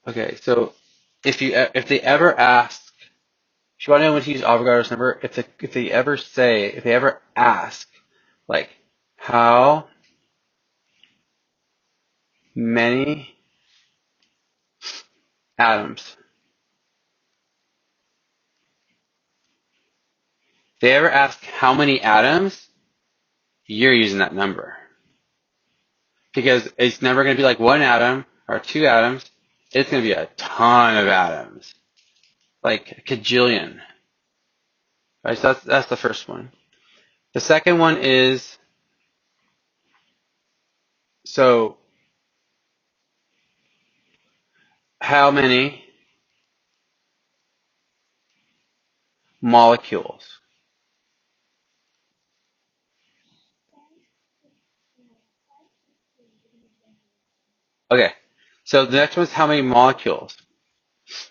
Okay, so if they ever ask, if you want to know when to use Avogadro's number, if they ever ask, like, how many atoms? If they ever ask how many atoms, you're using that number. Because it's never going to be like one atom or two atoms. It's going to be a ton of atoms. Like a cajillion. Right, so that's the first one. The second one is, so how many molecules? Okay, so the next one is how many molecules.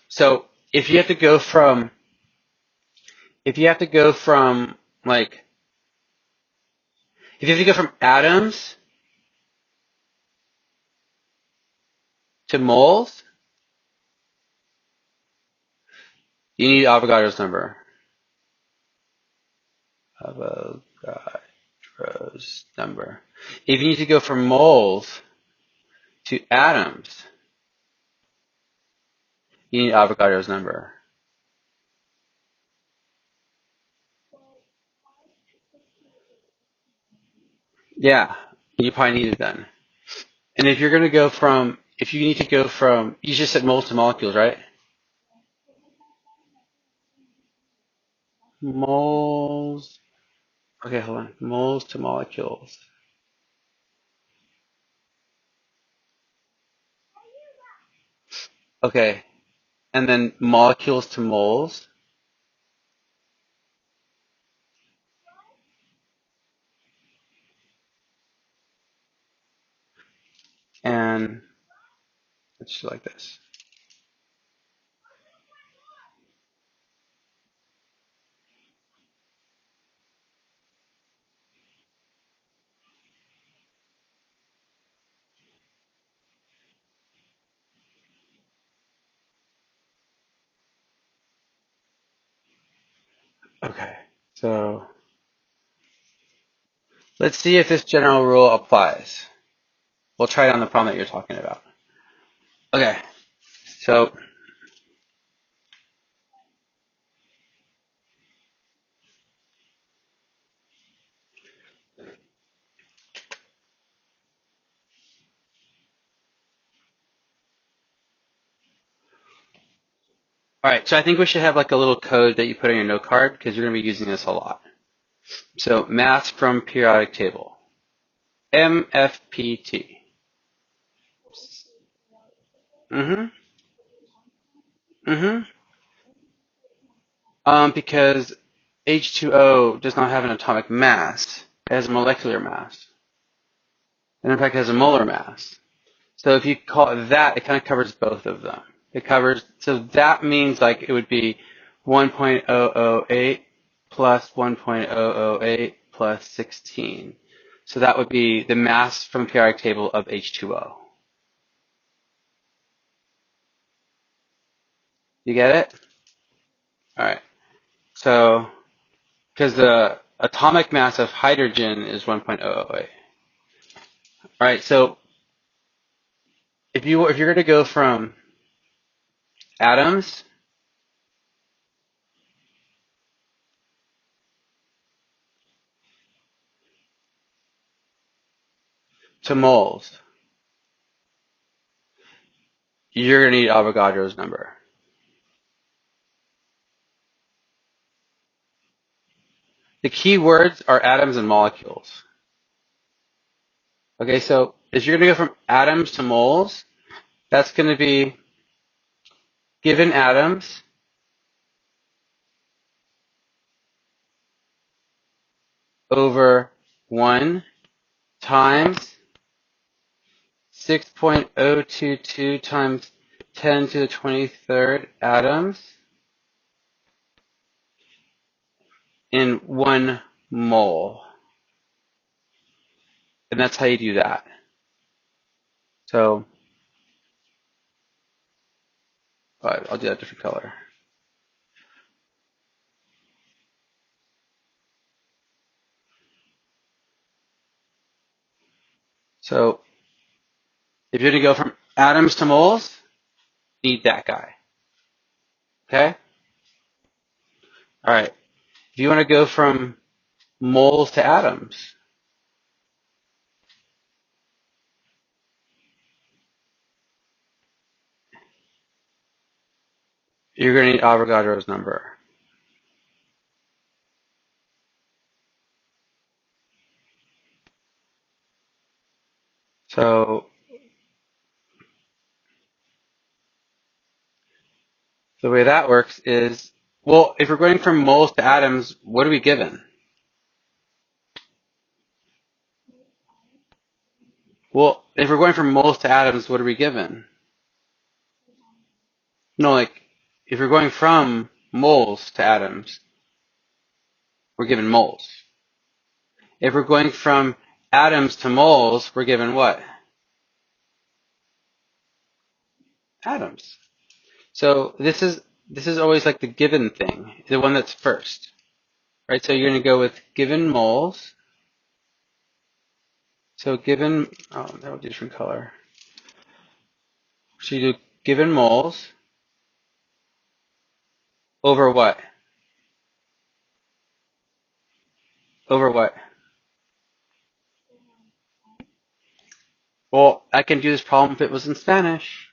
So if you have to go from, like, if you have to go from atoms to moles, you need Avogadro's number. Avogadro's number. If you need to go from moles to atoms, you need Avogadro's number. Yeah, you probably need it then. And if you're going to go from, if you need to go from, you just said moles to molecules, right? Moles. Okay, hold on. Moles to molecules. Okay, and then molecules to moles. And let's do like this. Okay, so let's see if this general rule applies. We'll try it on the problem that you're talking about. Okay, so, all right, so I think we should have like a little code that you put on your note card because you're going to be using this a lot. So mass from periodic table, MFPT. Mm-hmm. Mm-hmm. Because H2O does not have an atomic mass. It has a molecular mass. And in fact, it has a molar mass. So if you call it that, it kind of covers both of them. It covers, so that means like it would be 1.008 plus 1.008 plus 16. So that would be the mass from the periodic table of H2O. You get it? All right. So, because the atomic mass of hydrogen is 1.008. All right. So if you're going to go from atoms to moles, you're going to need Avogadro's number. The key words are atoms and molecules. Okay, so if you're going to go from atoms to moles, that's going to be given atoms over 1 times 6.022 times 10 to the 23rd atoms in 1 mole. And that's how you do that. So but I'll do that different color. So if you're going to go from atoms to moles, need that guy. Okay? All right. If you want to go from moles to atoms, you're going to need Avogadro's number. So the way that works is, well, if we're going from moles to atoms, what are we given? Well, if we're going from moles to atoms, what are we given? No, like, if we're going from moles to atoms, we're given moles. If we're going from atoms to moles, we're given what? Atoms. So this is always like the given thing, the one that's first, right? So you're going to go with given moles. So given, oh, that would be a different color. So you do given moles over what? Over what? Well, I can do this problem if it was in Spanish.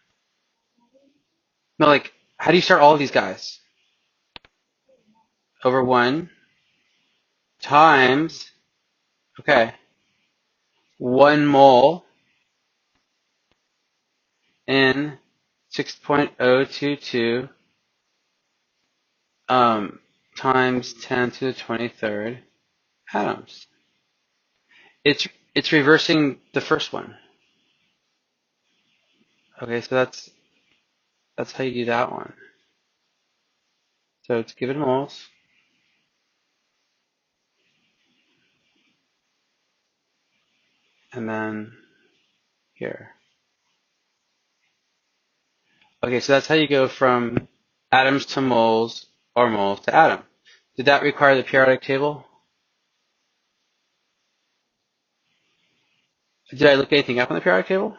No, like, how do you start all of these guys? Over 1 times, okay, 1 mole in 6.022 times 10 to the 23rd atoms. It's reversing the first one. Okay, so that's how you do that one. So it's given moles. And then here. Okay, so that's how you go from atoms to moles or moles to atom. Did that require the periodic table? Did I look anything up on the periodic table?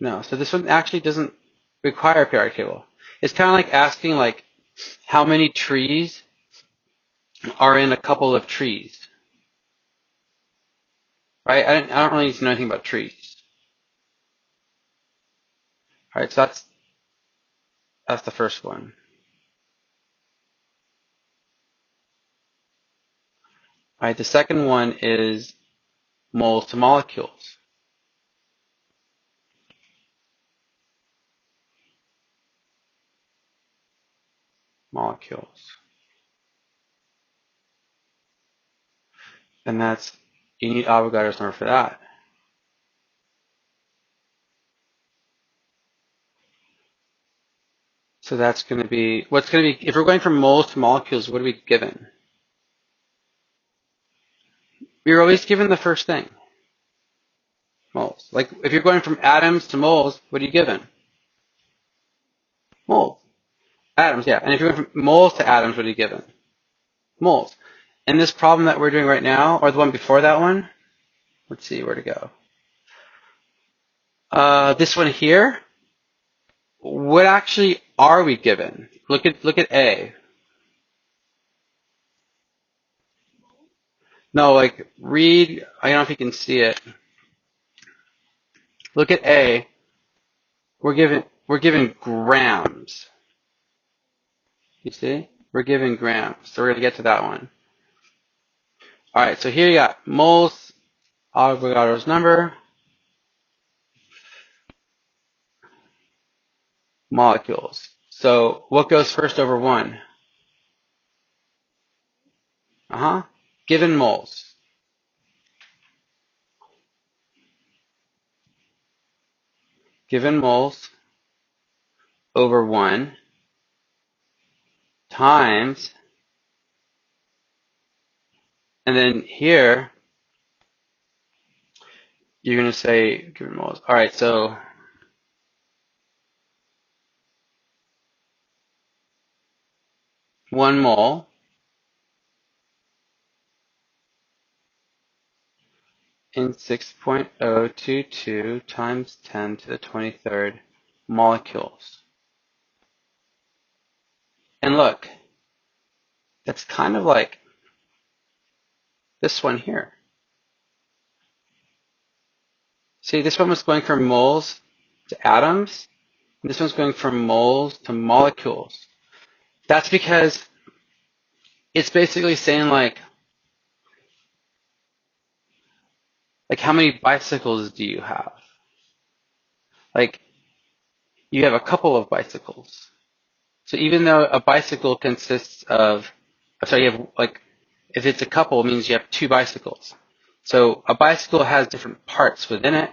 No. So this one actually doesn't require a periodic table. It's kind of like asking like how many trees are in a couple of trees, right? I don't really need to know anything about trees. All right, so that's the first one. All right, the second one is moles to molecules. Molecules. And that's, you need Avogadro's number for that. So that's going to be, what's going to be, if we're going from moles to molecules, what are we given? We're always given the first thing. Moles. Like, if you're going from atoms to moles, what are you given? Moles. Atoms, yeah. And if you're going from moles to atoms, what are you given? Moles. And this problem that we're doing right now, or the one before that one, let's see where to go. This one here, what actually are we given? Look at A. No, like read. I don't know if you can see it. Look at A. We're given grams. You see? We're given grams. So we're gonna get to that one. All right. So here you got moles, Avogadro's number, molecules. So what goes first over 1? Given moles. Given moles over 1 times, and then here you're going to say given moles. All right, so 1 mole in 6.022 times 10 to the 23rd molecules. And look, that's kind of like this one here. See, this one was going from moles to atoms, and this one's going from moles to molecules. That's because it's basically saying like how many bicycles do you have? Like, you have a couple of bicycles. So even though a bicycle consists of, sorry, you have like, if it's a couple, it means you have 2 bicycles. So a bicycle has different parts within it,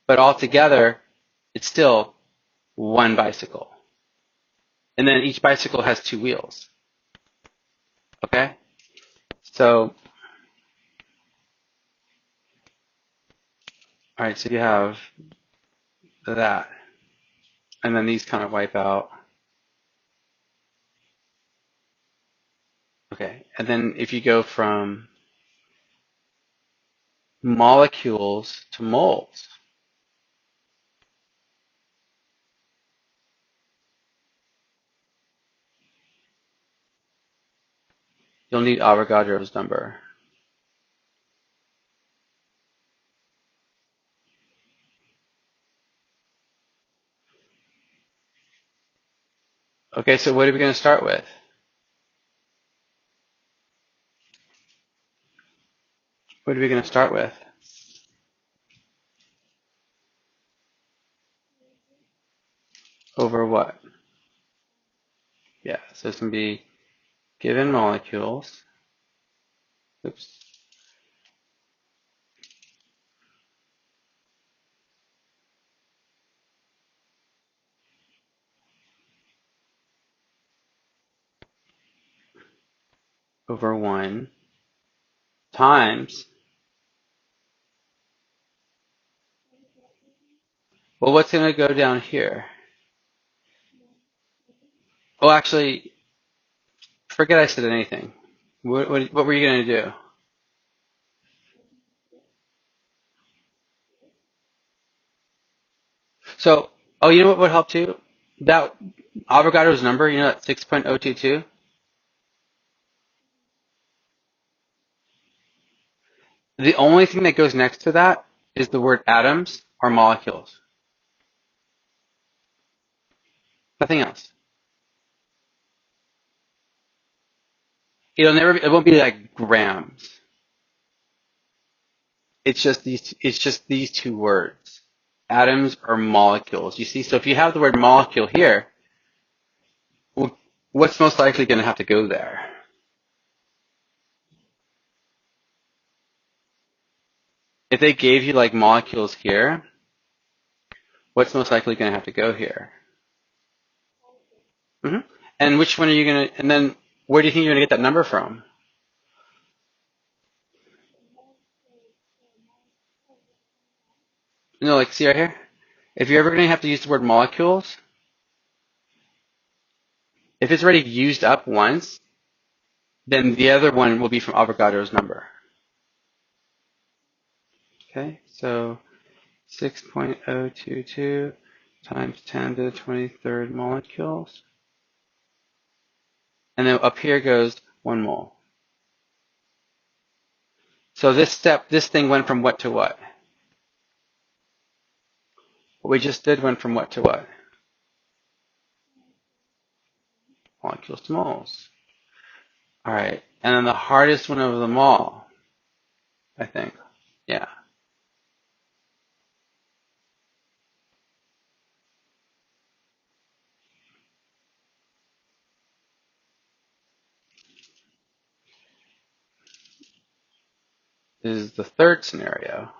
but altogether, it's still 1 bicycle. And then each bicycle has 2 wheels. Okay? So, alright, so you have that. And then these kind of wipe out. Okay, and then if you go from molecules to moles, you'll need Avogadro's number. Okay, so what are we going to start with? What are we going to start with? Over what? Yeah, so it's going to be given molecules. Oops. Over 1 times. Well, what's going to go down here? Oh, actually, forget I said anything. What were you going to do? So, oh, you know what would help too? That Avogadro's number, you know that 6.022? The only thing that goes next to that is the word atoms or molecules. Nothing else. It won't be like grams. It's just these 2 words. Atoms or molecules. You see, so if you have the word molecule here, well, what's most likely going to have to go there? If they gave you like molecules here, what's most likely going to have to go here? hmm And which one are you going to, and then where do you think you're going to get that number from? No, like see right here? If you're ever going to have to use the word molecules, if it's already used up once, then the other one will be from Avogadro's number. Okay, so 6.022 times 10 to the 23rd molecules. And then up here goes 1 mole. So this thing went from what to what? What we just did went from what to what? Molecules to moles. All right, and then the hardest one of them all, I think, yeah, is the third scenario,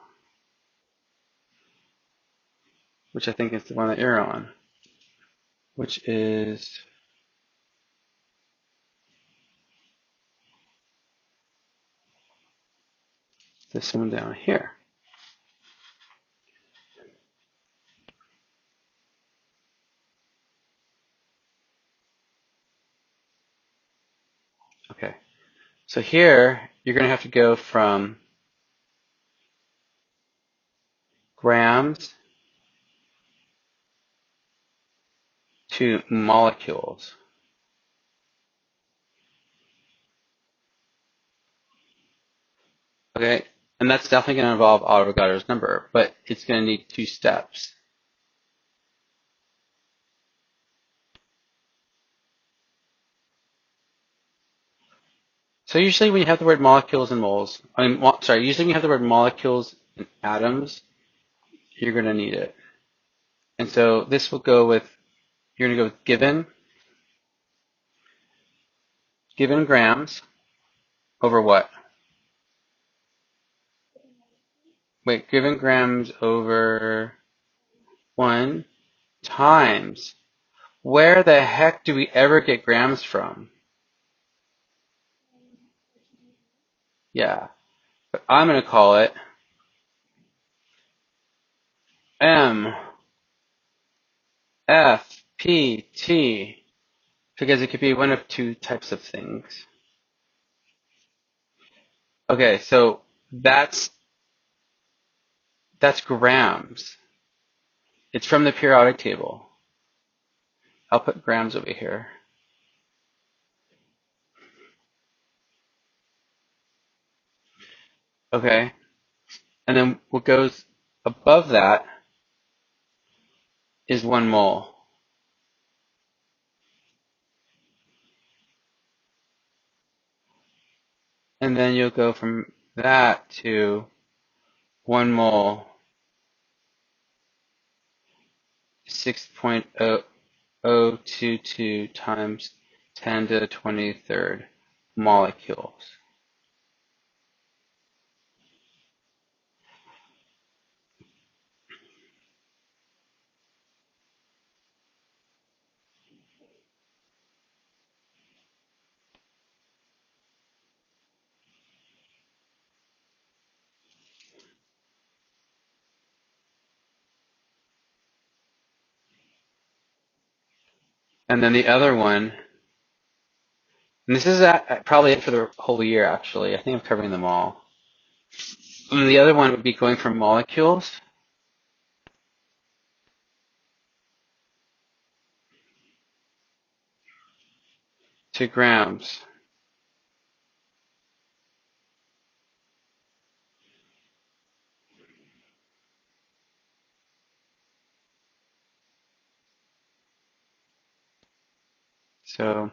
which I think is the one that you're on, which is this one down here. So here, you're going to have to go from grams to molecules. Okay, and that's definitely going to involve Avogadro's number, but it's going to need 2 steps. So usually when you have the word molecules and moles, usually when you have the word molecules and atoms, you're going to need it. And so this will go with, you're going to go with given grams over what? Wait, given grams over 1 times. Where the heck do we ever get grams from? Yeah, but I'm going to call it M F P T because it could be one of 2 types of things. Okay, so that's grams. It's from the periodic table. I'll put grams over here. Okay, and then what goes above that is 1 mole. And then you'll go from that to 1 mole, 6.022 times 10 to the 23rd molecules. And then the other one, and this is probably it for the whole year actually. I think I'm covering them all. And the other one would be going from molecules to grams. So,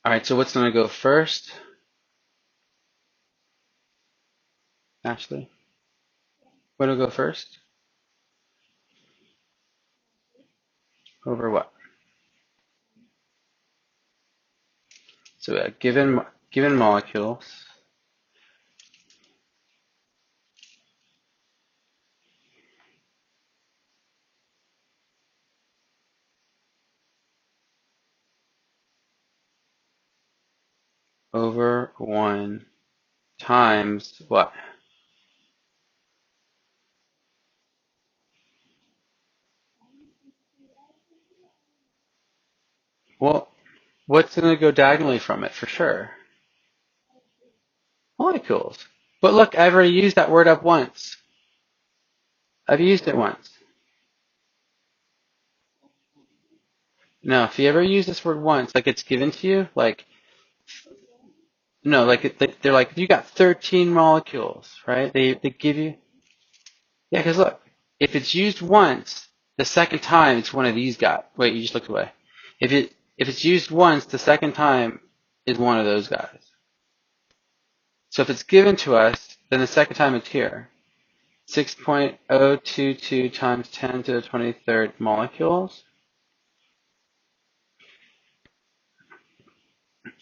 alright, so what's going to go first? Ashley, what will go first? Over what? So given molecules over 1 times what? Well, what's going to go diagonally from it for sure? Molecules. But look, I've already used that word up once. I've used it once. No, if you ever use this word once, like it's given to you, like, no, they're like, you got 13 molecules, right? They give you, yeah, because look, if it's used once, the second time it's one of these guys. Wait, you just looked away. If it's used once, the second time is one of those guys. So if it's given to us, then the second time it's here. 6.022 times 10 to the 23rd molecules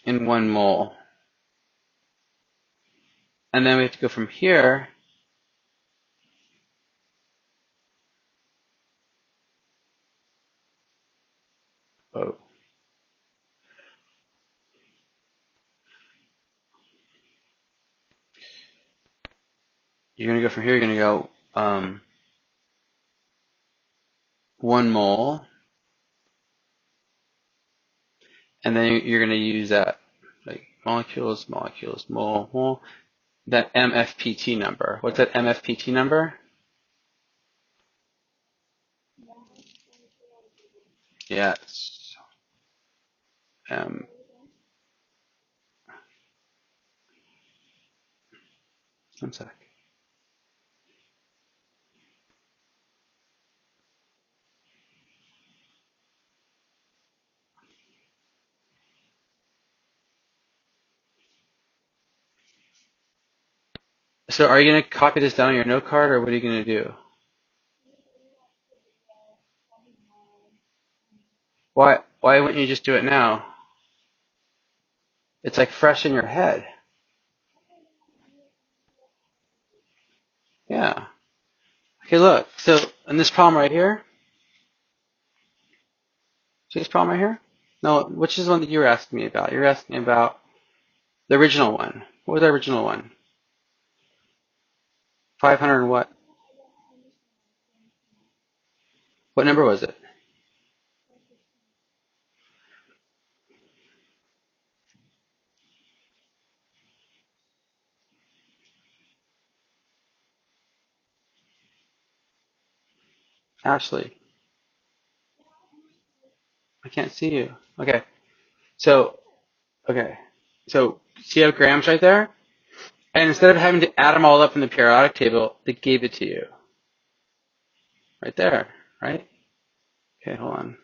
in 1 mole. And then we have to go from here. Oh, you're going to go from here, you're going to go 1 mole. And then you're going to use that molecules, mole, that MFPT number. What's that MFPT number? Yes. 1 sec. So are you going to copy this down on your note card, or what are you going to do? Why wouldn't you just do it now? It's like fresh in your head. Yeah. Okay, look. So in this problem right here, see this problem right here? No, which is the one that you were asking me about? You're asking me about the original one. What was the original one? 500 and what? What number was it? Ashley, I can't see you. Okay. So, okay. So, see you have grams right there? And instead of having to add them all up in the periodic table, they gave it to you. Right there, right? Okay, hold on.